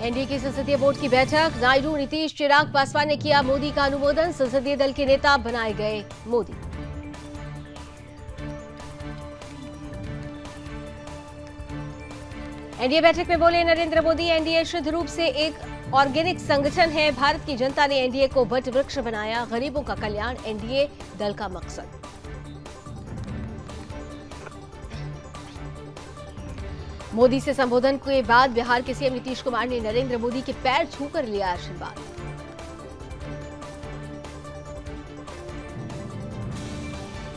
NDA की संसदीय board की बैठक, नायडू, नीतीश, चिराग पासवान ने किया मोदी का अनुमोदन, संसदीय दल के नेता बनाए गए मोदी। एनडीए बैठक में बोले नरेंद्र मोदी, एनडीए शुद्ध रूप से एक ऑर्गेनिक संगठन है। भारत की जनता ने एनडीए को वट वृक्ष बनाया, गरीबों का कल्याण एनडीए दल का मकसद। मोदी से संबोधन के बाद बिहार के सीएम नीतीश कुमार ने नरेंद्र मोदी के पैर छूकर लिया आशीर्वाद।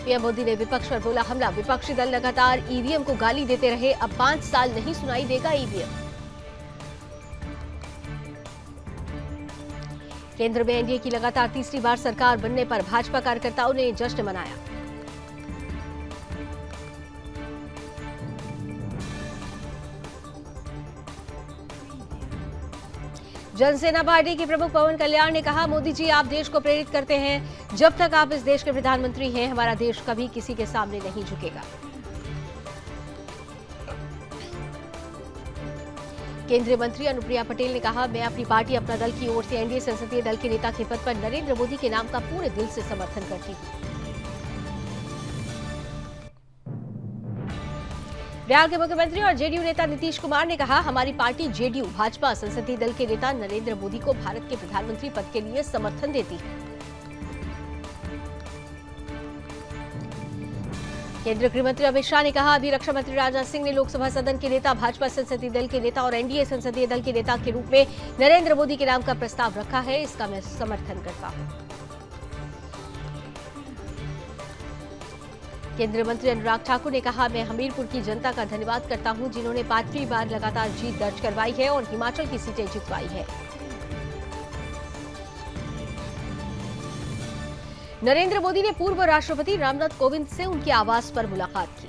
पीएम मोदी ने विपक्ष पर बोला हमला, विपक्षी दल लगातार ईवीएम को गाली देते रहे, अब 5 साल नहीं सुनाई देगा ईवीएम। केंद्र में एनडीए की लगातार तीसरी बार सरकार बनने पर भाजपा कार्यकर्ताओं ने जश्न मनाया। जनसेना पार्टी के प्रमुख पवन कल्याण ने कहा, मोदी जी आप देश को प्रेरित करते हैं, जब तक आप इस देश के प्रधानमंत्री हैं हमारा देश कभी किसी के सामने नहीं झुकेगा। केंद्रीय मंत्री अनुप्रिया पटेल ने कहा, मैं अपनी पार्टी अपना दल की ओर से एनडीए संसदीय दल के नेता के पद पर नरेंद्र मोदी के नाम का पूरे दिल से समर्थन करती हूँ। बिहार के मुख्यमंत्री और जेडीयू नेता नीतीश कुमार ने कहा, हमारी पार्टी जेडीयू भाजपा संसदीय दल के नेता नरेंद्र मोदी को भारत के प्रधानमंत्री पद के लिए समर्थन देती है। केंद्रीय गृह मंत्री अमित शाह ने कहा, अभी रक्षा मंत्री राजनाथ सिंह ने लोकसभा सदन के नेता, भाजपा संसदीय दल के नेता और एनडीए संसदीय दल के नेता के रूप में नरेंद्र मोदी के नाम का प्रस्ताव रखा है, इसका मैं समर्थन करता हूं। केंद्रीय मंत्री अनुराग ठाकुर ने कहा, मैं हमीरपुर की जनता का धन्यवाद करता हूं, जिन्होंने 5वीं बार लगातार जीत दर्ज करवाई है और हिमाचल की सीटें जितवाई है। नरेंद्र मोदी ने पूर्व राष्ट्रपति रामनाथ कोविंद से उनके आवास पर मुलाकात की।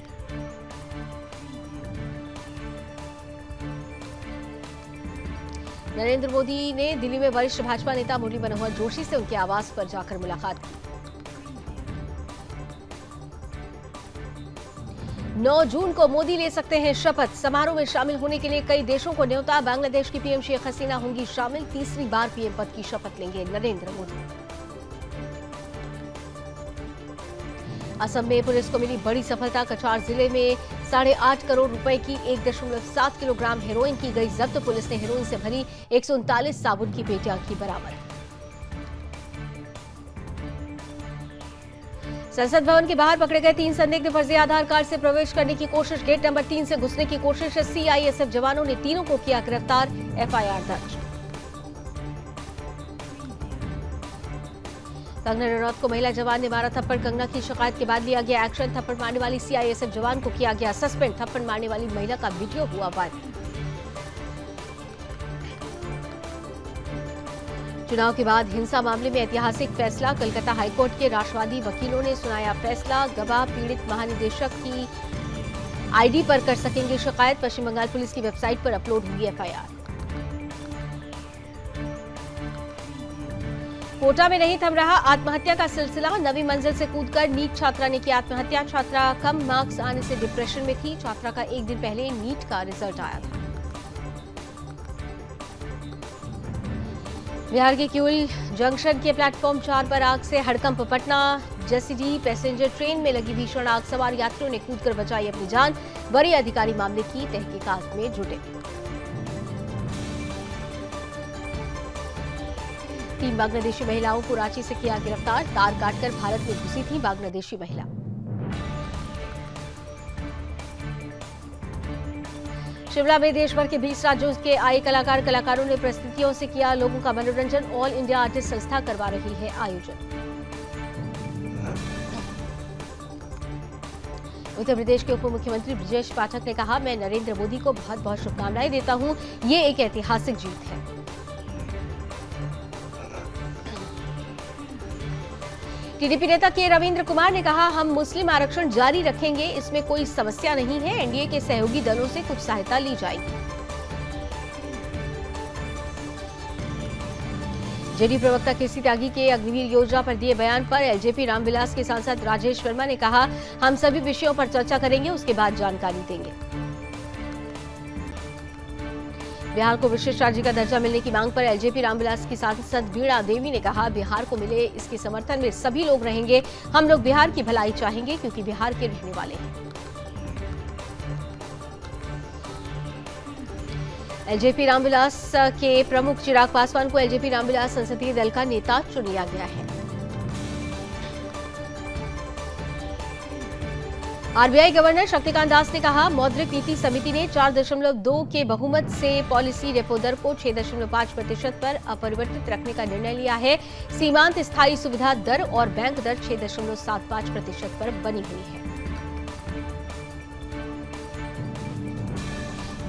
नरेंद्र मोदी ने दिल्ली में वरिष्ठ भाजपा नेता मुरली मनोहर जोशी से उनके आवास पर जाकर मुलाकात की। 9 जून को मोदी ले सकते हैं शपथ, समारोह में शामिल होने के लिए कई देशों को न्योता, बांग्लादेश की पीएम शेख हसीना होंगी शामिल, तीसरी बार पीएम पद की शपथ लेंगे नरेंद्र मोदी। असम में पुलिस को मिली बड़ी सफलता, कछार जिले में 8.5 करोड़ रुपए की 1.7 किलोग्राम हेरोइन की गई जब्त, पुलिस ने हेरोइन से भरी 139 साबुन की पेटियां की बरामद। संसद भवन के बाहर पकड़े गए 3 संदिग्ध फर्जी आधार कार्ड से प्रवेश करने की कोशिश, गेट नंबर 3 से घुसने की कोशिश, सीआईएसएफ जवानों ने तीनों को किया गिरफ्तार, एफआईआर दर्ज। कंगना रनौत को महिला जवान ने मारा थप्पड़, कंगना की शिकायत के बाद लिया गया एक्शन, थप्पड़ मारने वाली सीआईएसएफ जवान को किया गया सस्पेंड, थप्पड़ मारने वाली महिला का वीडियो हुआ वायरल। चुनाव के बाद हिंसा मामले में ऐतिहासिक फैसला, कलकत्ता हाईकोर्ट के राष्ट्रवादी वकीलों ने सुनाया फैसला, गवाह पीड़ित महानिदेशक की आईडी पर कर सकेंगे शिकायत, पश्चिम बंगाल पुलिस की वेबसाइट पर अपलोड होगी एफआईआर। कोटा में नहीं थम रहा आत्महत्या का सिलसिला, नवी मंजिल से कूदकर नीट छात्रा ने की आत्महत्या, छात्रा कम मार्क्स आने से डिप्रेशन में थी, छात्रा का एक दिन पहले नीट का रिजल्ट आया था। बिहार के किउल जंक्शन के प्लेटफॉर्म 4 पर आग से हड़कंप, पटना जसीडीह पैसेंजर ट्रेन में लगी भीषण आग, सवार यात्रियों ने कूदकर बचाई अपनी जान, वरीय अधिकारी मामले की तहकीकात में जुटे। 3 बांग्लादेशी महिलाओं को रांची से किया गिरफ्तार, तार काटकर भारत में घुसी थी बांग्लादेशी महिला। शिमला में देश भर के 20 राज्यों के आए कलाकारों ने प्रस्तुतियों से किया लोगों का मनोरंजन, ऑल इंडिया आर्टिस्ट संस्था करवा रही है आयोजन। उत्तर प्रदेश के उप मुख्यमंत्री ब्रजेश पाठक ने कहा, मैं नरेंद्र मोदी को बहुत बहुत शुभकामनाएं देता हूं, ये एक ऐतिहासिक जीत है। टीडीपी नेता के रविंद्र कुमार ने कहा, हम मुस्लिम आरक्षण जारी रखेंगे, इसमें कोई समस्या नहीं है, एनडीए के सहयोगी दलों से कुछ सहायता ली जाएगी। जेडीयू प्रवक्ता केसी त्यागी के अग्निवीर योजना पर दिए बयान पर एलजेपी रामविलास के सांसद राजेश वर्मा ने कहा, हम सभी विषयों पर चर्चा करेंगे, उसके बाद जानकारी देंगे। बिहार को विशिष्ट राज्य का दर्जा मिलने की मांग पर एलजेपी रामविलास की सांसद वीणा देवी ने कहा, बिहार को मिले इसके समर्थन में सभी लोग रहेंगे। हम लोग बिहार की भलाई चाहेंगे क्योंकि बिहार के रहने वाले हैं। एलजेपी रामविलास के प्रमुख चिराग पासवान को एलजेपी रामविलास संसदीय दल का नेता चुन लिया गया है। आरबीआई गवर्नर शक्तिकांत दास ने कहा, मौद्रिक नीति समिति ने 4.2 के बहुमत से पॉलिसी रेपो दर को 6.5% पर अपरिवर्तित रखने का निर्णय लिया है। सीमांत स्थायी सुविधा दर और बैंक दर 6.75% पर बनी हुई है।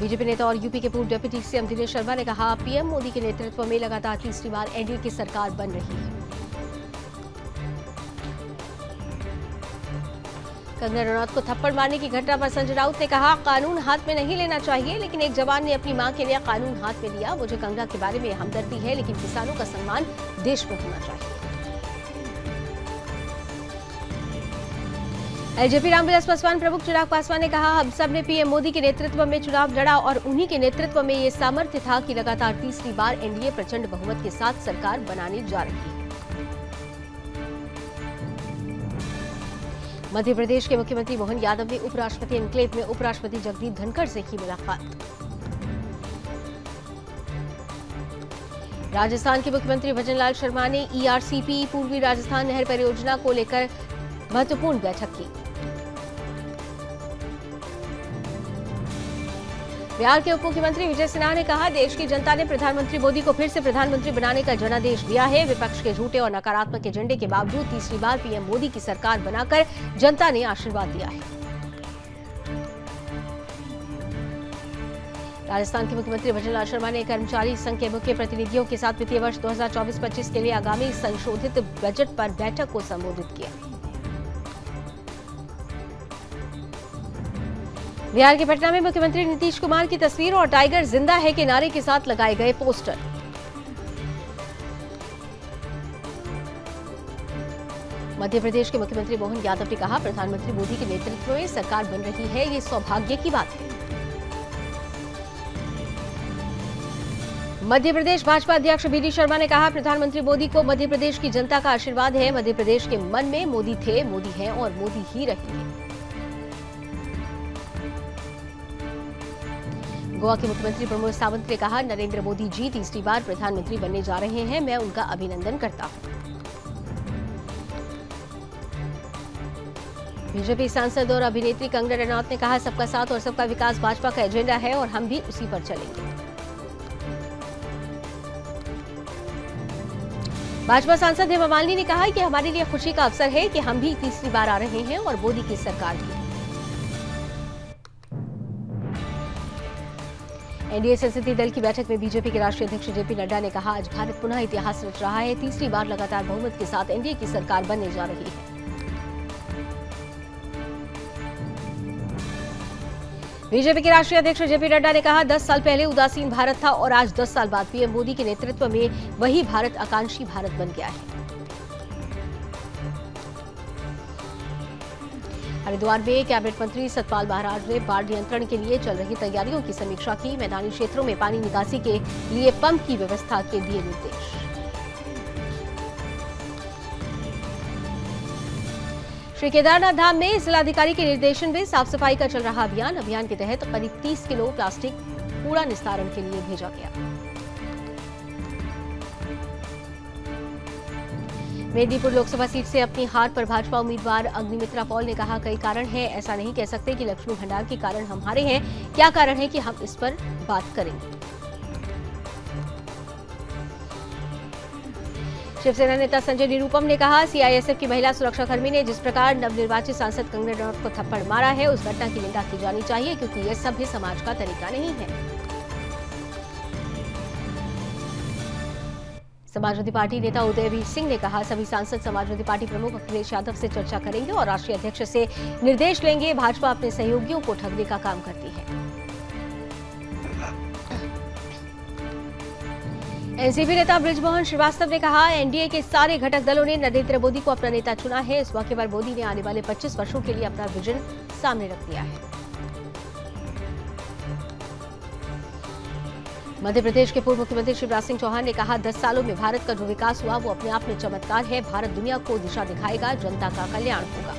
बीजेपी नेता और यूपी के पूर्व डिप्टी सीएम दिनेश शर्मा ने कहा, पीएम मोदी के नेतृत्व में लगातार तीसरी बार एनडीए की सरकार बन रही है। कंगना रनौत को थप्पड़ मारने की घटना पर संजय राउत ने कहा, कानून हाथ में नहीं लेना चाहिए, लेकिन एक जवान ने अपनी मां के लिए कानून हाथ में लिया। मुझे कंगना के बारे में हमदर्दी है, लेकिन किसानों का सम्मान देश में होना चाहिए। एलजेपी रामविलास पासवान प्रमुख चिराग पासवान ने कहा, हम सब ने पीएम मोदी के नेतृत्व में चुनाव लड़ा और उन्हीं के नेतृत्व में ये सामर्थ्य था कि लगातार तीसरी बार एनडीए प्रचंड बहुमत के साथ सरकार बनाने जा रही है। मध्य प्रदेश के मुख्यमंत्री मोहन यादव ने उपराष्ट्रपति एन्क्लेव में उपराष्ट्रपति जगदीप धनखड़ से की मुलाकात। राजस्थान के मुख्यमंत्री भजनलाल शर्मा ने ईआरसीपी पूर्वी राजस्थान नहर परियोजना को लेकर महत्वपूर्ण बैठक की। बिहार के उप मुख्यमंत्री विजय सिन्हा ने कहा, देश की जनता ने प्रधानमंत्री मोदी को फिर से प्रधानमंत्री बनाने का जनादेश दिया है। विपक्ष के झूठे और नकारात्मक एजेंडे के बावजूद तीसरी बार पीएम मोदी की सरकार बनाकर जनता ने आशीर्वाद दिया है। राजस्थान के मुख्यमंत्री भजनलाल शर्मा ने कर्मचारी संघ के मुख्य प्रतिनिधियों के साथ वित्तीय वर्ष 2024-25 के लिए आगामी संशोधित बजट पर बैठक को संबोधित किया। बिहार के पटना में मुख्यमंत्री नीतीश कुमार की तस्वीर और टाइगर जिंदा है के नारे के साथ लगाए गए पोस्टर। मध्य प्रदेश के मुख्यमंत्री मोहन यादव ने कहा, प्रधानमंत्री मोदी के नेतृत्व में सरकार बन रही है, ये सौभाग्य की बात है। मध्य प्रदेश भाजपा अध्यक्ष बीडी शर्मा ने कहा, प्रधानमंत्री मोदी को मध्य प्रदेश की जनता का आशीर्वाद है। मध्य प्रदेश के मन में मोदी थे, मोदी हैं और मोदी ही रहेंगे। गोवा के मुख्यमंत्री प्रमोद सावंत ने कहा, नरेंद्र मोदी जी तीसरी बार प्रधानमंत्री बनने जा रहे हैं, मैं उनका अभिनंदन करता हूं। बीजेपी सांसद और अभिनेत्री कंगना रनौत ने कहा, सबका साथ और सबका विकास भाजपा का एजेंडा है और हम भी उसी पर चलेंगे। भाजपा सांसद हेमा मालिनी ने कहा कि हमारे लिए खुशी का अवसर है कि हम भी तीसरी बार आ रहे हैं और मोदी की सरकार भी। एनडीए संसदीय दल की बैठक में बीजेपी के राष्ट्रीय अध्यक्ष जेपी नड्डा ने कहा, आज भारत पुनः इतिहास रच रहा है। तीसरी बार लगातार बहुमत के साथ एनडीए की सरकार बनने जा रही है। बीजेपी के राष्ट्रीय अध्यक्ष जेपी नड्डा ने कहा, 10 साल पहले उदासीन भारत था और आज 10 साल बाद पीएम मोदी के नेतृत्व में वही भारत आकांक्षी भारत बन गया है। हरिद्वार में कैबिनेट मंत्री सतपाल महाराज ने बाढ़ नियंत्रण के लिए चल रही तैयारियों की समीक्षा की। मैदानी क्षेत्रों में पानी निकासी के लिए पंप की व्यवस्था के दिए निर्देश। श्री केदारनाथ धाम में जिलाधिकारी के निर्देशन में साफ सफाई का चल रहा अभियान के तहत करीब 30 किलो प्लास्टिक कूड़ा निस्तारण के लिए भेजा गया। मेदिनीपुर लोकसभा सीट से अपनी हार पर भाजपा उम्मीदवार अग्निमित्रा पॉल ने कहा, कई कारण हैं, ऐसा नहीं कह सकते कि लक्ष्मी भंडार के कारण हम हारे हैं। क्या कारण है कि हम इस पर बात करेंगे। शिवसेना नेता संजय निरुपम ने कहा, सीआईएसएफ की महिला सुरक्षाकर्मी ने जिस प्रकार नवनिर्वाचित सांसद कंगना रनौत को थप्पड़ मारा है, उस घटना की निंदा की जानी चाहिए, क्योंकि यह सभ्य समाज का तरीका नहीं है। समाजवादी पार्टी नेता उदयवीर सिंह ने कहा, सभी सांसद समाजवादी पार्टी प्रमुख अखिलेश यादव से चर्चा करेंगे और राष्ट्रीय अध्यक्ष से निर्देश लेंगे। भाजपा अपने सहयोगियों को ठगने का काम करती है। एनसीपी नेता बृजमोहन श्रीवास्तव ने कहा, एनडीए के सारे घटक दलों ने नरेंद्र मोदी को अपना नेता चुना है। इस मौके पर मोदी ने आने वाले 25 वर्षों के लिए अपना विजन सामने रख दिया है। मध्य प्रदेश के पूर्व मुख्यमंत्री शिवराज सिंह चौहान ने कहा 10 सालों में भारत का जो विकास हुआ वो अपने आप में चमत्कार है। भारत दुनिया को दिशा दिखाएगा, जनता का कल्याण होगा।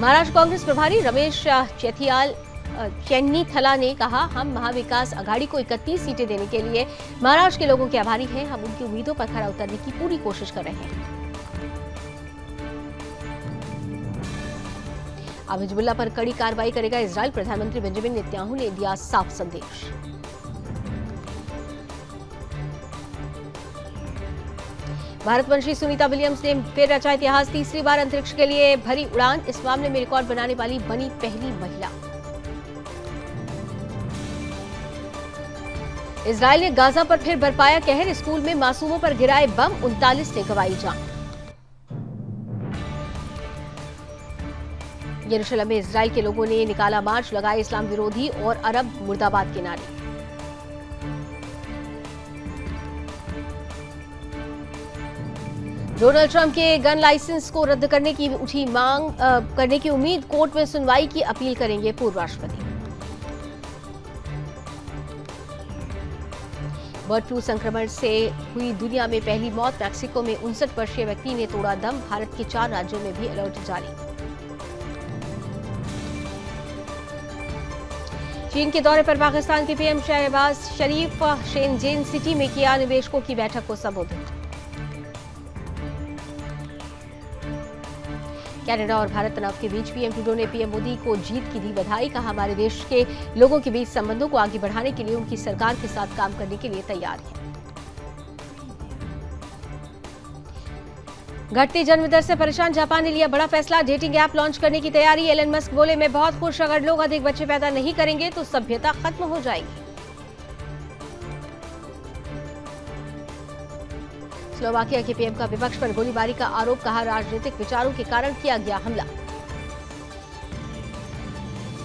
महाराष्ट्र कांग्रेस प्रभारी रमेश चेन्नीथला ने कहा हम महाविकास आघाड़ी को 31 सीटें देने के लिए महाराष्ट्र के लोगों के आभारी हैं। हम उनकी उम्मीदों पर खरा उतरने की पूरी कोशिश कर रहे हैं। अब हिजबुल्ला पर कड़ी कार्रवाई करेगा इजराइल, प्रधानमंत्री बेंजामिन नेतन्याहू ने दिया साफ संदेश। भारतवंशी सुनीता विलियम्स ने फिर रचा इतिहास, तीसरी बार अंतरिक्ष के लिए भरी उड़ान। इस मामले में रिकॉर्ड बनाने वाली बनी पहली महिला। इजराइल ने गाजा पर फिर बरपाया कहर, स्कूल में मासूमों पर गिराए बम, 39 ने गंवाई जान। यरूशलेम में इजराइल के लोगों ने निकाला मार्च, लगाए इस्लाम विरोधी और अरब मुर्दाबाद के नारे। डोनाल्ड ट्रंप के गन लाइसेंस को रद्द करने की उठी मांग करने की उम्मीद, कोर्ट में सुनवाई की अपील करेंगे पूर्व राष्ट्रपति। बर्ड फ्लू संक्रमण से हुई दुनिया में पहली मौत, मैक्सिको में 59 वर्षीय व्यक्ति ने तोड़ा दम। भारत के 4 राज्यों में भी अलर्ट जारी। चीन के दौरे पर पाकिस्तान के पीएम शहबाज शरीफ शेनजेन सिटी में किया निवेशकों की बैठक को संबोधित। कनाडा और भारत तनाव के बीच पीएम ट्रूडो ने पीएम मोदी को जीत की दी बधाई, कहा हमारे देश के लोगों के बीच संबंधों को आगे बढ़ाने के लिए उनकी सरकार के साथ काम करने के लिए तैयार है। घटती जन्म दर से परेशान जापान ने लिया बड़ा फैसला, डेटिंग ऐप लॉन्च करने की तैयारी। एलन मस्क बोले मैं बहुत खुश, अगर लोग अधिक बच्चे पैदा नहीं करेंगे तो सभ्यता खत्म हो जाएगी। स्लोवाकिया के पीएम का विपक्ष पर गोलीबारी का आरोप, कहा राजनीतिक विचारों के कारण किया गया हमला।